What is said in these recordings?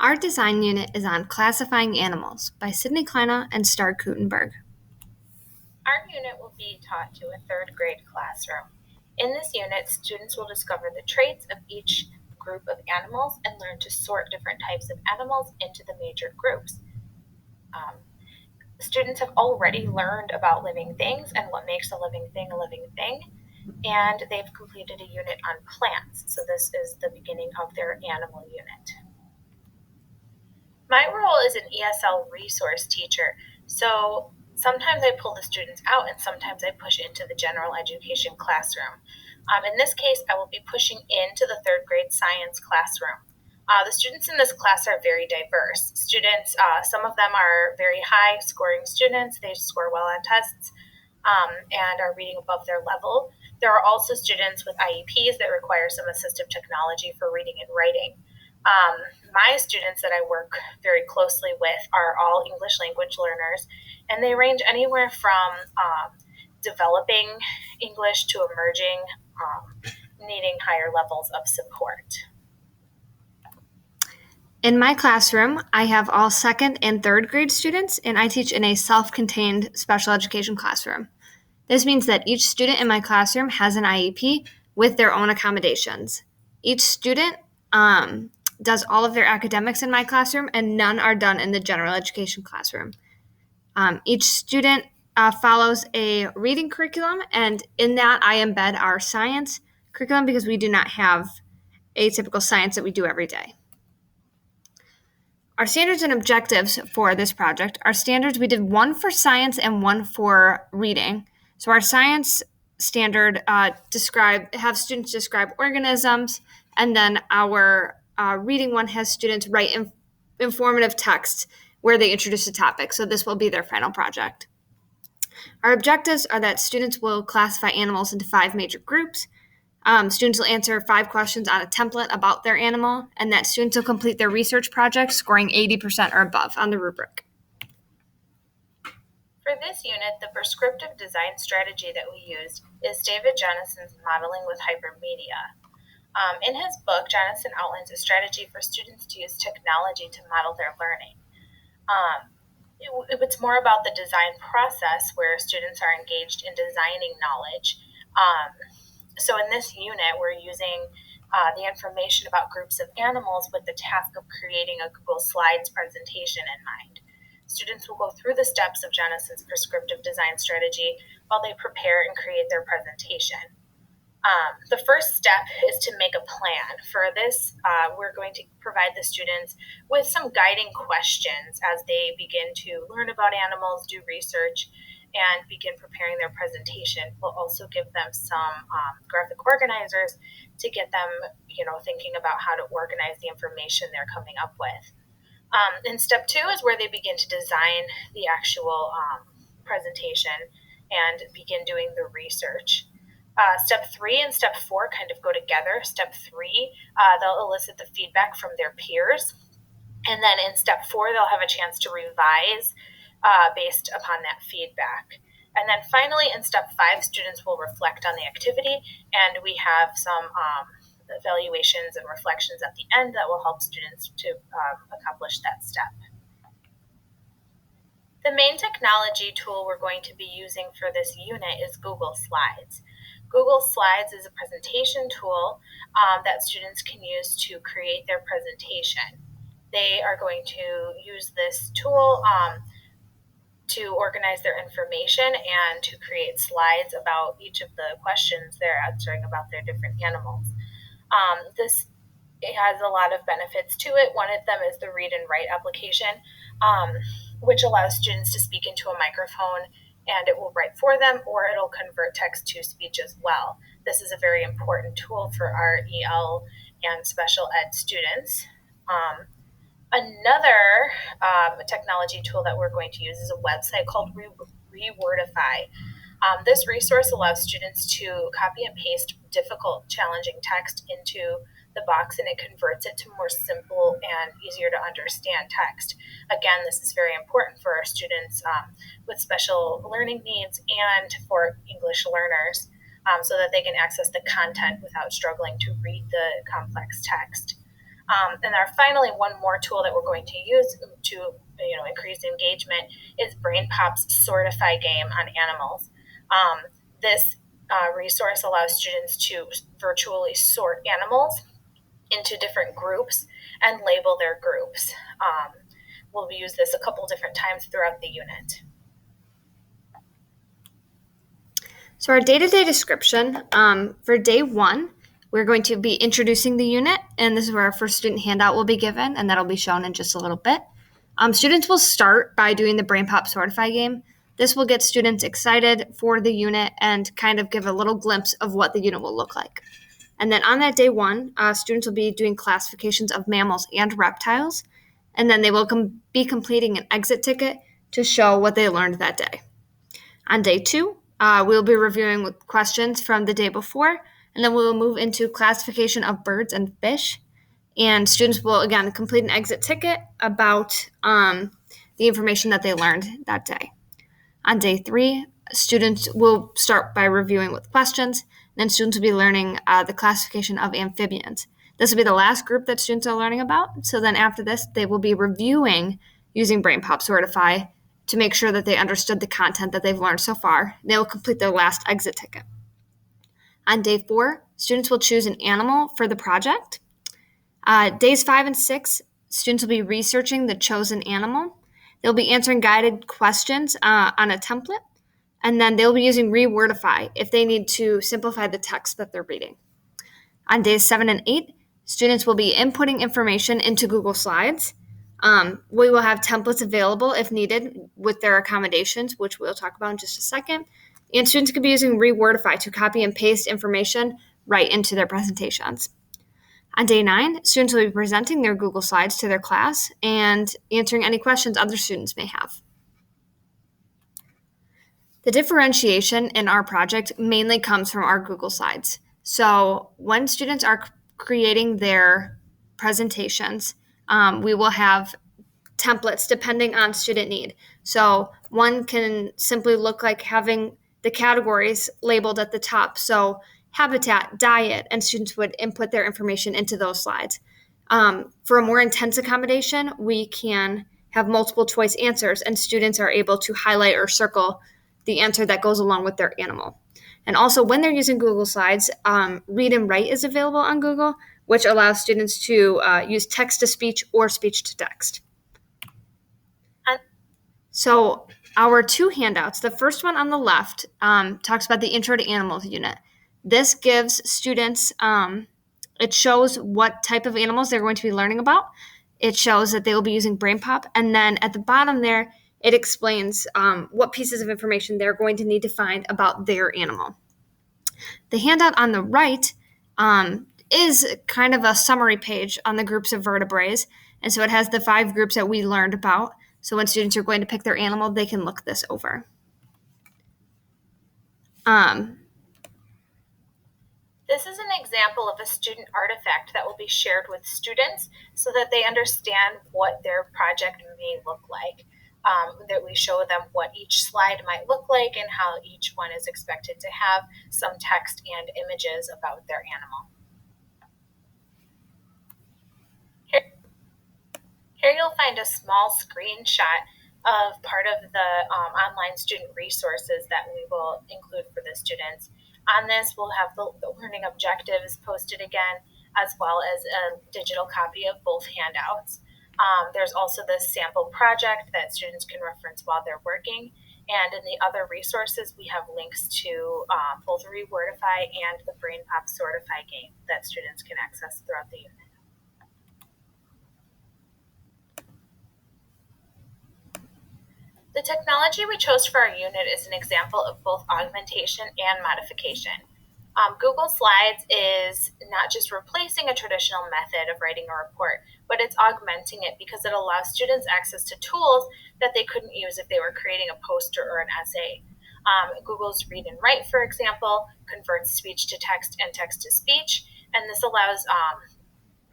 Our design unit is on classifying animals by Kleina and Kuttenberg. Our unit will be taught to a third grade classroom. In this unit, students will discover the traits of each group of animals and learn to sort different types of animals into the major groups. Students have already learned about living things and what makes a living thing, and they've completed a unit on plants. So this is the beginning of their animal unit. My role is an ESL resource teacher, so sometimes I pull the students out and sometimes I push into the general education classroom. In this case, I will be pushing into the third grade science classroom. The students in this class are very diverse. Students, some of them are very high scoring students. They score well on tests and are reading above their level. There are also students with IEPs that require some assistive technology for reading and writing. My students that I work very closely with are all English language learners, and they range anywhere from developing English to emerging, needing higher levels of support. In my classroom, I have all second and third grade students, and I teach in a self-contained special education classroom. This means that each student in my classroom has an IEP with their own accommodations. Each student does all of their academics in my classroom, and none are done in the general education classroom. Each student follows a reading curriculum, and in that I embed our science curriculum because we do not have a typical science that we do every day. Our standards and objectives for this project are standards. We did one for science and one for reading. So our science standard have students describe organisms, and then our reading one has students write informative text where they introduce a topic. So this will be their final project. Our objectives are that students will classify animals into 5 major groups. Students will answer 5 questions on a template about their animal, and that students will complete their research project scoring 80% or above on the rubric. For this unit, the prescriptive design strategy that we used is David Jennison's modeling with hypermedia. In his book, Jennison outlines a strategy for students to use technology to model their learning. It's more about the design process where students are engaged in designing knowledge. So in this unit, we're using the information about groups of animals with the task of creating a Google Slides presentation in mind. Students will go through the steps of Jennison's prescriptive design strategy while they prepare and create their presentation. The first step is to make a plan. For this, we're going to provide the students with some guiding questions as they begin to learn about animals, do research, and begin preparing their presentation. We'll also give them some graphic organizers to get them, thinking about how to organize the information they're coming up with. And step 2 is where they begin to design the actual presentation and begin doing the research. Step 3 and step 4 kind of go together. Step 3, they'll elicit the feedback from their peers. And then in step 4, they'll have a chance to revise based upon that feedback. And then finally, in step 5, students will reflect on the activity, and we have some evaluations and reflections at the end that will help students to accomplish that step. The main technology tool we're going to be using for this unit is Google Slides. Google Slides is a presentation tool that students can use to create their presentation. They are going to use this tool to organize their information and to create slides about each of the questions they're answering about their different animals. It has a lot of benefits to it. One of them is the read and write application, which allows students to speak into a microphone and it will write for them, or it'll convert text to speech as well. This is a very important tool for our EL and special ed students. Another technology tool that we're going to use is a website called Rewordify. This resource allows students to copy and paste difficult, challenging text into the box, and it converts it to more simple and easier to understand text. Again, this is very important for our students with special learning needs and for English learners so that they can access the content without struggling to read the complex text. And finally, one more tool that we're going to use to increase engagement is BrainPop's Sortify game on animals. This resource allows students to virtually sort animals into different groups and label their groups. We'll use this a couple different times throughout the unit. So our day-to-day description, for day 1, we're going to be introducing the unit, and this is where our first student handout will be given, and that'll be shown in just a little bit. Students will start by doing the BrainPop Sortify game. This will get students excited for the unit and kind of give a little glimpse of what the unit will look like. And then on that day 1, students will be doing classifications of mammals and reptiles, and then they will be completing an exit ticket to show what they learned that day. On day 2, we'll be reviewing with questions from the day before, and then we will move into classification of birds and fish. And students will, again, complete an exit ticket about the information that they learned that day. On day 3, students will start by reviewing with questions. Then students will be learning the classification of amphibians. This will be the last group that students are learning about. So then after this, they will be reviewing using BrainPop Sortify to make sure that they understood the content that they've learned so far. They will complete their last exit ticket. On day 4, students will choose an animal for the project. Days 5 and 6, students will be researching the chosen animal. They'll be answering guided questions on a template, and then they'll be using Rewordify if they need to simplify the text that they're reading. On days 7 and 8, students will be inputting information into Google Slides. We will have templates available if needed with their accommodations, which we'll talk about in just a second. And students could be using Rewordify to copy and paste information right into their presentations. On day 9, students will be presenting their Google Slides to their class and answering any questions other students may have. The differentiation in our project mainly comes from our Google Slides. So when students are creating their presentations, we will have templates depending on student need. So one can simply look like having the categories labeled at the top. So habitat, diet, and students would input their information into those slides. For a more intense accommodation, we can have multiple choice answers, and students are able to highlight or circle the answer that goes along with their animal. And also, when they're using Google Slides, Read and Write is available on Google, which allows students to use text-to-speech or speech-to-text. So our 2 handouts, the first one on the left talks about the Intro to Animals unit. This gives students, it shows what type of animals they're going to be learning about. It shows that they will be using BrainPop. And then at the bottom there, it explains what pieces of information they're going to need to find about their animal. The handout on the right is kind of a summary page on the groups of vertebrates. And so it has the 5 groups that we learned about. So when students are going to pick their animal, they can look this over. This is an example of a student artifact that will be shared with students so that they understand what their project may look like. That we show them what each slide might look like and how each one is expected to have some text and images about their animal. Here you'll find a small screenshot of part of the online student resources that we will include for the students. On this, we'll have the learning objectives posted again, as well as a digital copy of both handouts. There's also this sample project that students can reference while they're working. And in the other resources, we have links to both Rewordify and the BrainPop Sortify game that students can access throughout the unit. The technology we chose for our unit is an example of both augmentation and modification. Google Slides is not just replacing a traditional method of writing a report, but it's augmenting it because it allows students access to tools that they couldn't use if they were creating a poster or an essay. Google's Read and Write, for example, converts speech to text and text to speech, and this allows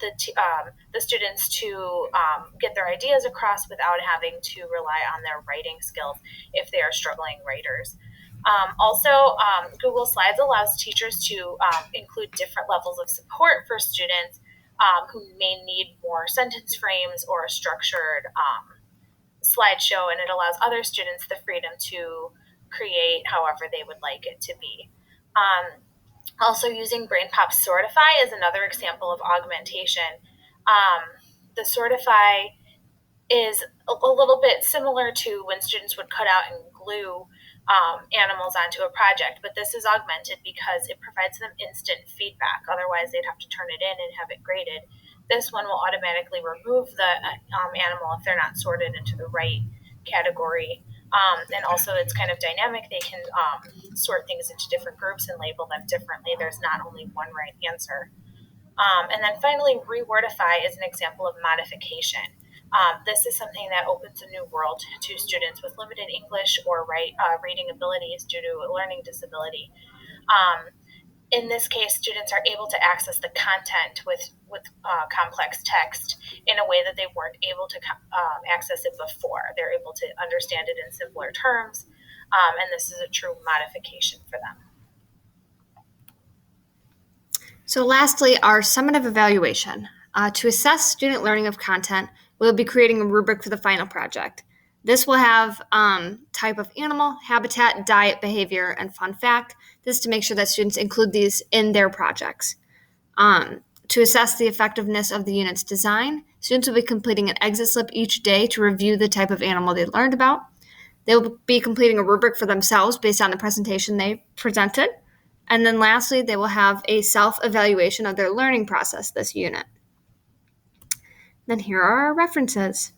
the students to get their ideas across without having to rely on their writing skills if they are struggling writers. Also, Google Slides allows teachers to include different levels of support for students who may need more sentence frames or a structured slideshow, and it allows other students the freedom to create however they would like it to be. Also, using BrainPop Sortify is another example of augmentation. The Sortify is a little bit similar to when students would cut out and glue animals onto a project, but this is augmented because it provides them instant feedback. Otherwise, they'd have to turn it in and have it graded. This one will automatically remove the animal if they're not sorted into the right category. And also, it's kind of dynamic. They can sort things into different groups and label them differently. There's not only one right answer. And then finally, Rewordify is an example of modification. This is something that opens a new world to students with limited English or reading abilities due to a learning disability. In this case, students are able to access the content with complex text in a way that they weren't able to access it before. They're able to understand it in simpler terms, and this is a true modification for them. So lastly, our summative evaluation. To assess student learning of content, we'll be creating a rubric for the final project. This will have type of animal, habitat, diet, behavior, and fun fact. This is to make sure that students include these in their projects. To assess the effectiveness of the unit's design, students will be completing an exit slip each day to review the type of animal they learned about. They will be completing a rubric for themselves based on the presentation they presented. And then lastly, they will have a self-evaluation of their learning process this unit. Then here are our references.